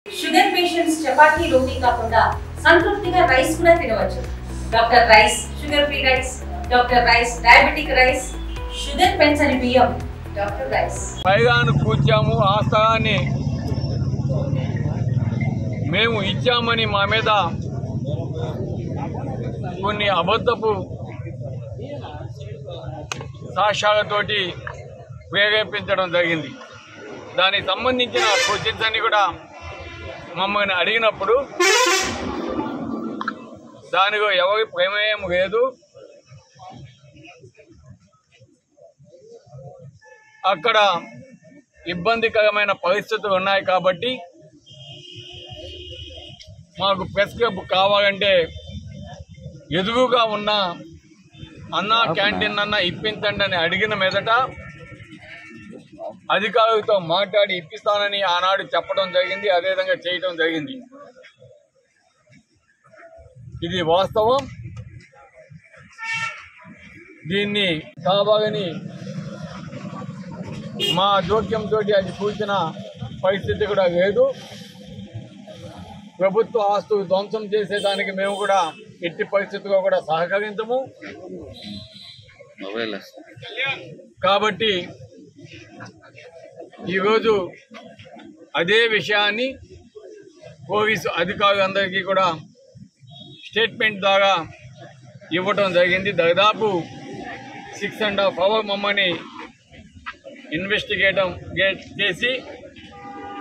Sugar patients chapati రోటీ కాకుండా సంతృప్తిగా rice కూడా తినవచ్చు. Doctor rice, sugar free rice, doctor rice, diabetic rice, sugar పెంచని బియ్యం, డాక్టర్ రైస్. పైగాను కూర్చాము, ఆ స్థలాన్ని మేము ఇచ్చామని మా మీద కొన్ని అబద్ధపు సాక్ష్యాలతోటి ప్రేరేపించడం జరిగింది. దానికి సంబంధించిన క్వశ్చన్స్ అన్ని కూడా మమ్మల్ని అడిగినప్పుడు దానిలో ఎవరి ప్రమేయం లేదు. అక్కడ ఇబ్బందికరమైన పరిస్థితులు ఉన్నాయి కాబట్టి మాకు ప్రెస్ క్లబ్ కావాలంటే ఎదురుగా ఉన్న అన్నా క్యాంటీన్ అన్న ఇప్పించండి అని అడిగిన మీదట అధికారులతో మాట్లాడి ఇప్పిస్తానని ఆనాడు చెప్పడం జరిగింది. అదేవిధంగా చేయడం జరిగింది. ఇది వాస్తవం. దీన్ని కావాలని మా జోక్యంతో అది కూర్చిన పరిస్థితి కూడా లేదు. ప్రభుత్వ ఆస్తులు ధ్వంసం చేసేదానికి మేము కూడా ఎట్టి పరిస్థితిలో కూడా సహకరించము. కాబట్టి ఈరోజు అదే విషయాన్ని పోలీసు అధికారులందరికీ కూడా స్టేట్మెంట్ ద్వారా ఇవ్వటం జరిగింది. దాదాపు 6.5 hours మమ్మల్ని ఇన్వెస్టిగేట్ చేసి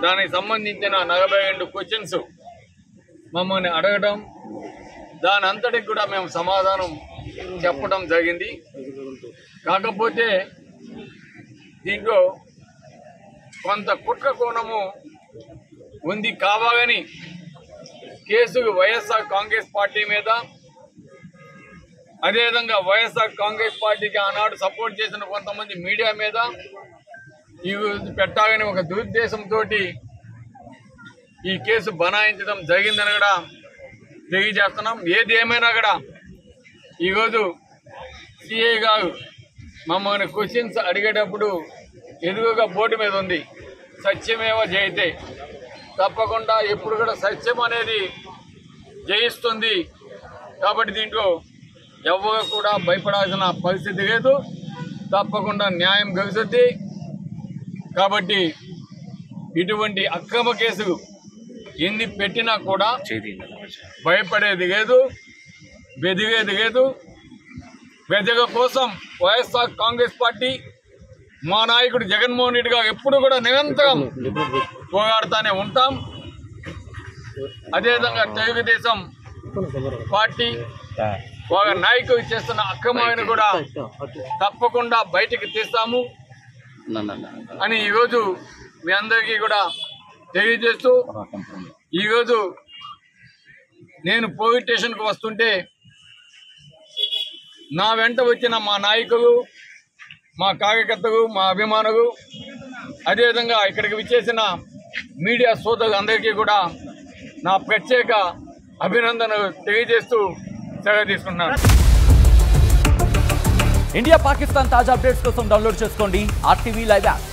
దానికి సంబంధించిన 42 క్వశ్చన్స్ మమ్మల్ని అడగడం, దాని అంతటికి కూడా మేము సమాధానం చెప్పడం జరిగింది. కాకపోతే దీంట్లో కొంత కుట్ర కోణము ఉంది. కావాలని కేసులు వైఎస్ఆర్ కాంగ్రెస్ పార్టీ మీద, అదేవిధంగా వైఎస్ఆర్ కాంగ్రెస్ పార్టీకి ఆనాడు సపోర్ట్ చేసిన కొంతమంది మీడియా మీద ఇవి పెట్టాలని ఒక దురుద్దేశంతో ఈ కేసు బనాయించడం జరిగిందని కూడా తెలియజేస్తున్నాం. ఏది ఏమైనా కూడా ఈరోజు సిఐ గారు మమ్మల్ని క్వశ్చన్స్ అడిగేటప్పుడు ఎదురుగా బోర్డు మీద ఉంది సత్యమేవ జయితే. తప్పకుండా ఎప్పుడు కూడా సత్యం అనేది జయిస్తుంది. కాబట్టి దీంట్లో ఎవరు కూడా భయపడాల్సిన పరిస్థితి లేదు. తప్పకుండా న్యాయం గెలుస్తుంది. కాబట్టి ఇటువంటి అక్రమ కేసులు ఎన్ని పెట్టినా కూడా భయపడేది లేదు, బెదిరేది లేదు. ప్రజల కోసం వైఎస్ఆర్ కాంగ్రెస్ పార్టీ, మా నాయకుడు జగన్మోహన్ రెడ్డి గారు ఎప్పుడు కూడా నిరంతరం పోరాడుతూనే ఉంటాం. అదేవిధంగా తెలుగుదేశం పార్టీ వాళ్ళ నాయకులు చేస్తున్న అక్రమాన్ని కూడా తప్పకుండా బయటికి తీస్తాము అని ఈరోజు మీ అందరికీ కూడా తెలియజేస్తూ, ఈరోజు నేను పోలీస్ స్టేషన్కు వస్తుంటే నా వెంట వచ్చిన మా నాయకులు, మా కార్యకర్తలు, మా అభిమానులు, అదేవిధంగా ఇక్కడికి విచ్చేసిన మీడియా సోదరులు అందరికీ కూడా నా ప్రత్యేక అభినందనలు తెలియజేస్తూ సెలవు తీసుకున్నాను. ఇండియా పాకిస్తాన్ తాజా అప్డేట్స్ కోసం డౌన్లోడ్ చేసుకోండి RTV లైవ్ యాప్.